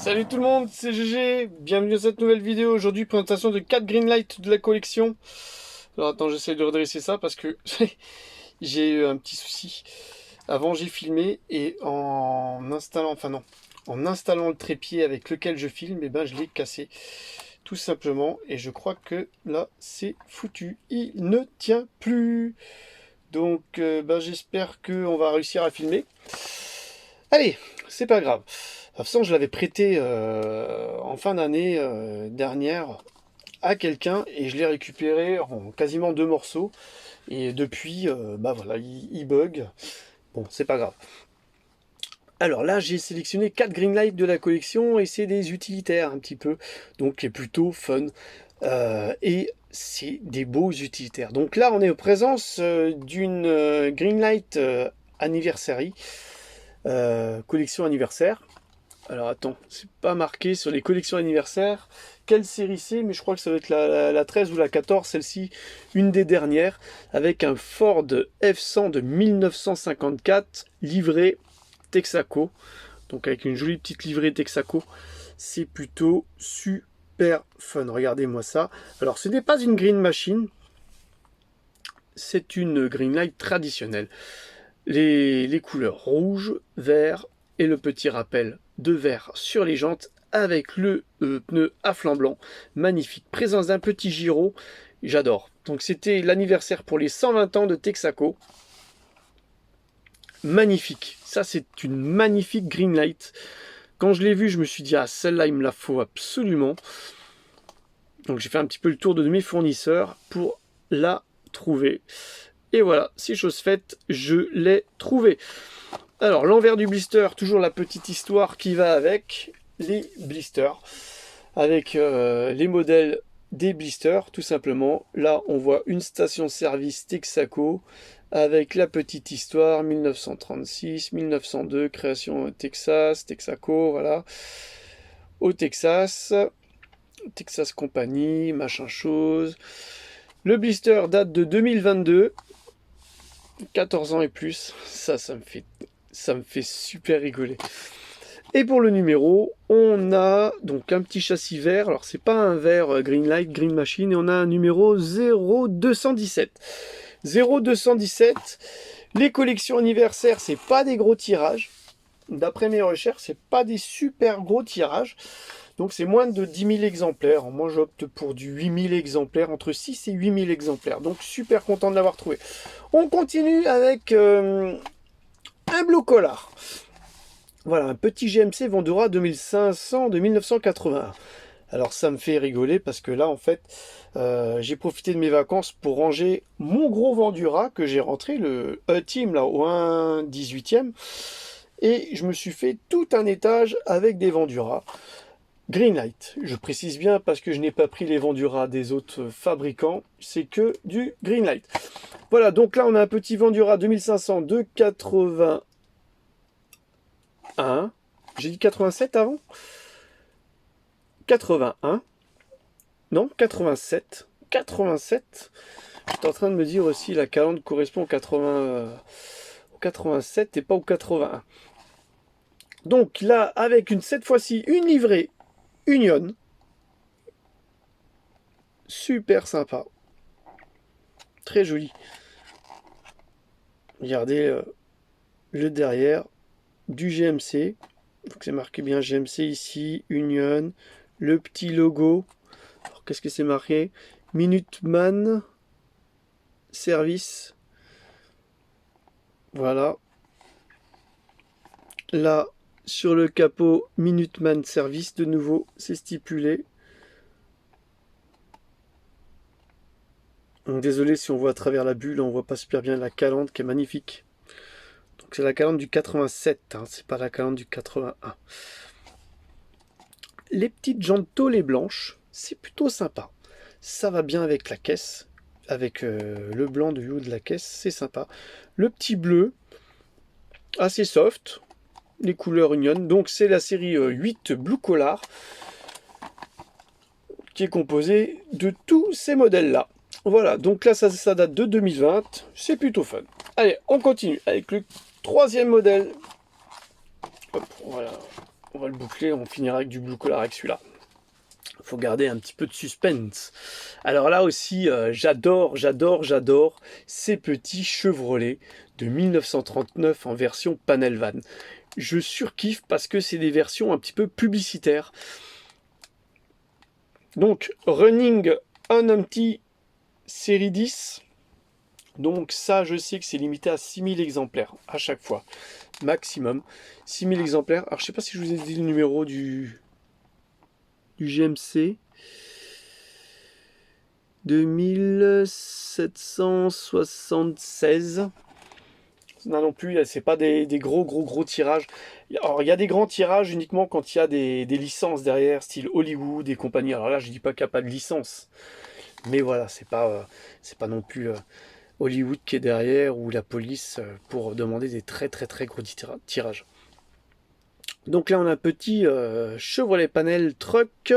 Salut tout le monde, c'est GG, bienvenue dans cette nouvelle vidéo. Aujourd'hui, présentation de 4 Greenlight de la collection. Alors attends, j'essaie de redresser ça parce que j'ai eu un petit souci. Avant, j'ai filmé et en installant, enfin non, en installant le trépied avec lequel je filme, et ben je l'ai cassé. Tout simplement, et je crois que là, c'est foutu. Il ne tient plus. Donc, j'espère qu'on va réussir à filmer. Allez, c'est pas grave. De toute façon, je l'avais prêté en fin d'année dernière à quelqu'un et je l'ai récupéré en quasiment 2 morceaux. Et depuis, voilà, il bug. Bon, c'est pas grave. Alors là, j'ai sélectionné 4 Greenlight de la collection et c'est des utilitaires un petit peu, donc c'est plutôt fun. Et c'est des beaux utilitaires. Donc là, on est en présence d'une Greenlight Anniversary, collection anniversaire. Alors attends, c'est pas marqué sur les collections anniversaires quelle série c'est, mais je crois que ça doit être la 13 ou la 14, celle-ci, une des dernières, avec un Ford F100 de 1954, livré Texaco, donc avec une jolie petite livrée Texaco. C'est plutôt super fun, regardez-moi ça. Alors ce n'est pas une green machine, c'est une Greenlight traditionnelle. Les couleurs rouge, vert et le petit rappel de vert sur les jantes avec le pneu à flanc blanc. Magnifique. Présence d'un petit gyro. J'adore. Donc c'était l'anniversaire pour les 120 ans de Texaco. Magnifique. Ça c'est une magnifique Greenlight. Quand je l'ai vue, je me suis dit, ah celle-là il me la faut absolument. Donc j'ai fait un petit peu le tour de mes fournisseurs pour la trouver. Et voilà, c'est chose faite, je l'ai trouvé. Alors, l'envers du blister, toujours la petite histoire qui va avec les blisters. Avec les modèles des blisters, tout simplement. Là, on voit une station-service Texaco avec la petite histoire 1936, 1902, création Texas, Texaco, voilà. Au Texas, Texas Company, machin chose. Le blister date de 2022. 14 ans et plus, ça me fait super rigoler. Et pour le numéro, on a donc un petit châssis vert. Alors c'est pas un vert Greenlight, Green Machine, et on a un numéro 0217. 0217. Les collections anniversaires, c'est pas des gros tirages. D'après mes recherches, c'est pas des super gros tirages. Donc c'est moins de 10 000 exemplaires. Moi j'opte pour du 8 000 exemplaires, entre 6 et 8 000 exemplaires. Donc super content de l'avoir trouvé. On continue avec un Blue Collar. Voilà, un petit GMC Vendura 2500 de 1981. Alors ça me fait rigoler parce que là en fait j'ai profité de mes vacances pour ranger mon gros Vendura que j'ai rentré, le E-Team là au 1/18e. Et je me suis fait tout un étage avec des Vendura. Greenlight, je précise bien parce que je n'ai pas pris les Vendura des autres fabricants, c'est que du Greenlight. Voilà, donc là on a un petit Vendura 2500 de 81. J'ai dit 87 avant 81. Non, 87. 87. J'étais en train de me dire aussi la calandre correspond au 80, au 87 et pas au 81. Donc là, avec cette fois-ci une livrée Union. Super sympa. Très joli. Regardez le derrière du GMC. Donc c'est marqué bien GMC ici, Union. Le petit logo. Alors qu'est-ce que c'est marqué? Minuteman Service. Voilà. Là, sur le capot, Minuteman Service. De nouveau, c'est stipulé. Donc, désolé si on voit à travers la bulle, on voit pas super bien la calandre qui est magnifique. Donc c'est la calandre du 87, hein, c'est pas la calandre du 81. Les petites jantes tôlées blanches, c'est plutôt sympa. Ça va bien avec la caisse, avec le blanc du haut de la caisse, c'est sympa. Le petit bleu, assez soft, les couleurs Union. Donc c'est la série 8 Blue Collar, qui est composée de tous ces modèles-là. Voilà, donc là ça date de 2020, c'est plutôt fun. Allez, on continue avec le troisième modèle. Hop, voilà. On va le boucler, on finira avec du blue collar avec celui-là. Il faut garder un petit peu de suspense. Alors là aussi, j'adore ces petits Chevrolet de 1939 en version panel van. Je surkiffe parce que c'est des versions un petit peu publicitaires. Donc, Running on Empty série 10. Donc ça, je sais que c'est limité à 6000 exemplaires à chaque fois. Maximum. 6000 exemplaires. Alors, je sais pas si je vous ai dit le numéro du GMC. 2776. Non, non plus, c'est pas des gros tirages. Alors, il y a des grands tirages uniquement quand il y a des licences derrière, style Hollywood et compagnie. Alors là, je dis pas qu'il n'y a pas de licence. Mais voilà, c'est pas non plus Hollywood qui est derrière ou la police pour demander des très gros tirages. Donc là, on a un petit Chevrolet Panel Truck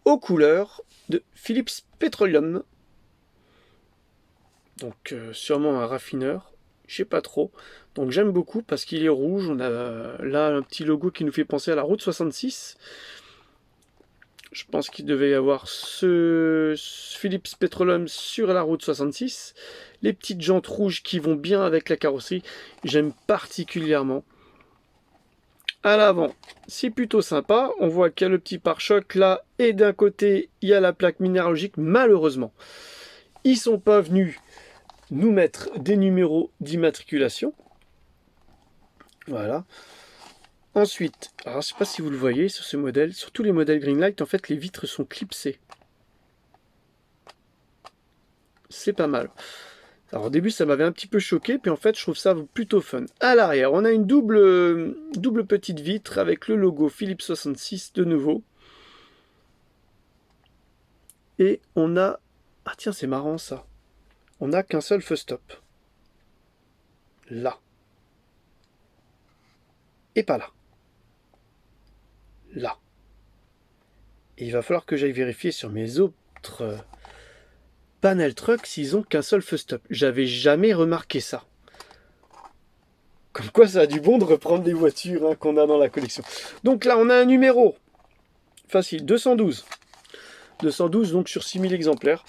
aux couleurs de Philips Petroleum. Donc sûrement un raffineur, je sais pas trop. Donc j'aime beaucoup parce qu'il est rouge. On a là un petit logo qui nous fait penser à la route 66. Je pense qu'il devait y avoir ce Philips Petroleum sur la route 66. Les petites jantes rouges qui vont bien avec la carrosserie, j'aime particulièrement. À l'avant, c'est plutôt sympa. On voit qu'il y a le petit pare-choc là. Et d'un côté, il y a la plaque minéralogique. Malheureusement, ils sont pas venus nous mettre des numéros d'immatriculation. Voilà. Ensuite, alors je ne sais pas si vous le voyez sur ce modèle, sur tous les modèles Greenlight, en fait les vitres sont clipsées. C'est pas mal. Alors au début ça m'avait un petit peu choqué, puis en fait je trouve ça plutôt fun. À l'arrière, on a une double petite vitre avec le logo Philips 66 de nouveau. Et on a... Ah tiens, c'est marrant ça. On n'a qu'un seul feu stop. Là. Et pas là. Là. Et il va falloir que j'aille vérifier sur mes autres panel truck s'ils ont qu'un seul feu stop. J'avais jamais remarqué ça. Comme quoi ça a du bon de reprendre des voitures qu'on a dans la collection. Donc là on a un numéro facile, 212. 212 donc sur 6000 exemplaires.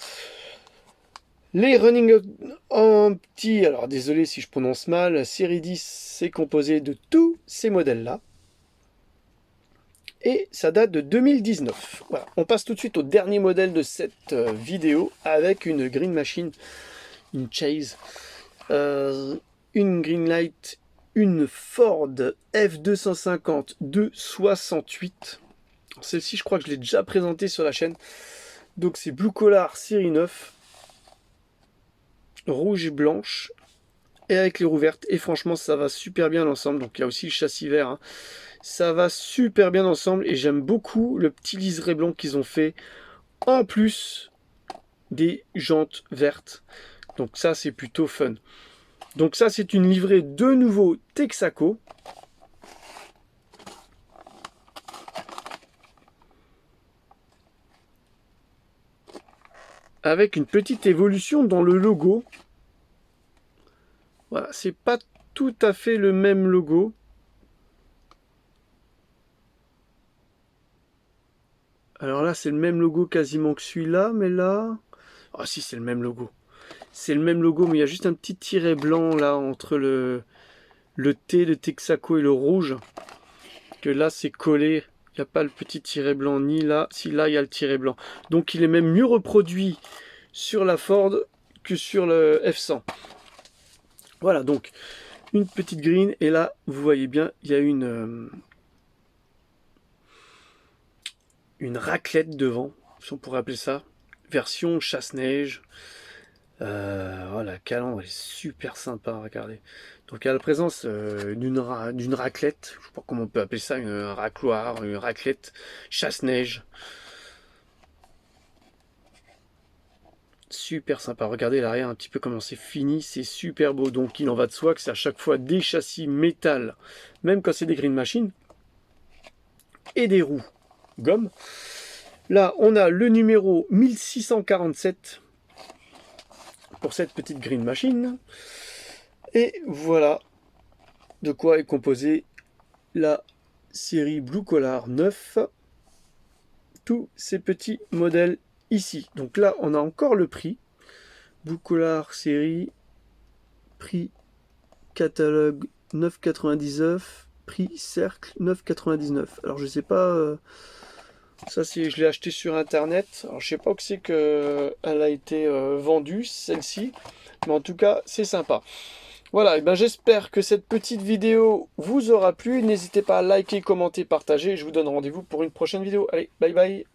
Les Running en petit, alors désolé si je prononce mal, série 10 c'est composé de tous ces modèles là. Et ça date de 2019. Voilà. On passe tout de suite au dernier modèle de cette vidéo avec une Green Machine, une Chase, une Greenlight, une Ford F250 de 68. Celle-ci, je crois que je l'ai déjà présentée sur la chaîne. Donc c'est Blue Collar série 9, rouge et blanche, et avec les roues vertes. Et franchement, ça va super bien ensemble. Donc il y a aussi le châssis vert. Hein. Ça va super bien ensemble et j'aime beaucoup le petit liseré blanc qu'ils ont fait en plus des jantes vertes. Donc ça c'est plutôt fun. Donc ça c'est une livrée de nouveau Texaco. Avec une petite évolution dans le logo. Voilà, c'est pas tout à fait le même logo. Alors là, c'est le même logo quasiment que celui-là, mais là... Ah si, c'est le même logo. C'est le même logo, mais il y a juste un petit tiret blanc là entre le T de Texaco et le rouge. Que là, c'est collé. Il n'y a pas le petit tiret blanc ni là. Si là, il y a le tiret blanc. Donc, il est même mieux reproduit sur la Ford que sur le F100. Voilà, donc, une petite green. Et là, vous voyez bien, il y a une raclette devant, si on pourrait appeler ça, version chasse-neige. La calandre est super sympa, regardez. Donc il y a la présence d'une raclette, je sais pas comment on peut appeler ça, une racloire, une raclette chasse-neige. Super sympa, regardez l'arrière un petit peu comment c'est fini, c'est super beau. Donc il en va de soi que c'est à chaque fois des châssis métal, même quand c'est des green machines, et des roues gomme. Là, on a le numéro 1647 pour cette petite green machine. Et voilà de quoi est composée la série Blue Collar 9. Tous ces petits modèles ici. Donc là, on a encore le prix. Blue Collar série, prix catalogue 9,99, prix cercle 9,99. Alors je sais pas, ça c'est, je l'ai acheté sur internet. Alors je sais pas où c'est que elle a été vendue celle-ci, mais en tout cas c'est sympa. Voilà, et ben j'espère que cette petite vidéo vous aura plu. N'hésitez pas à liker, commenter, partager. Je vous donne rendez-vous pour une prochaine vidéo. Allez, bye bye.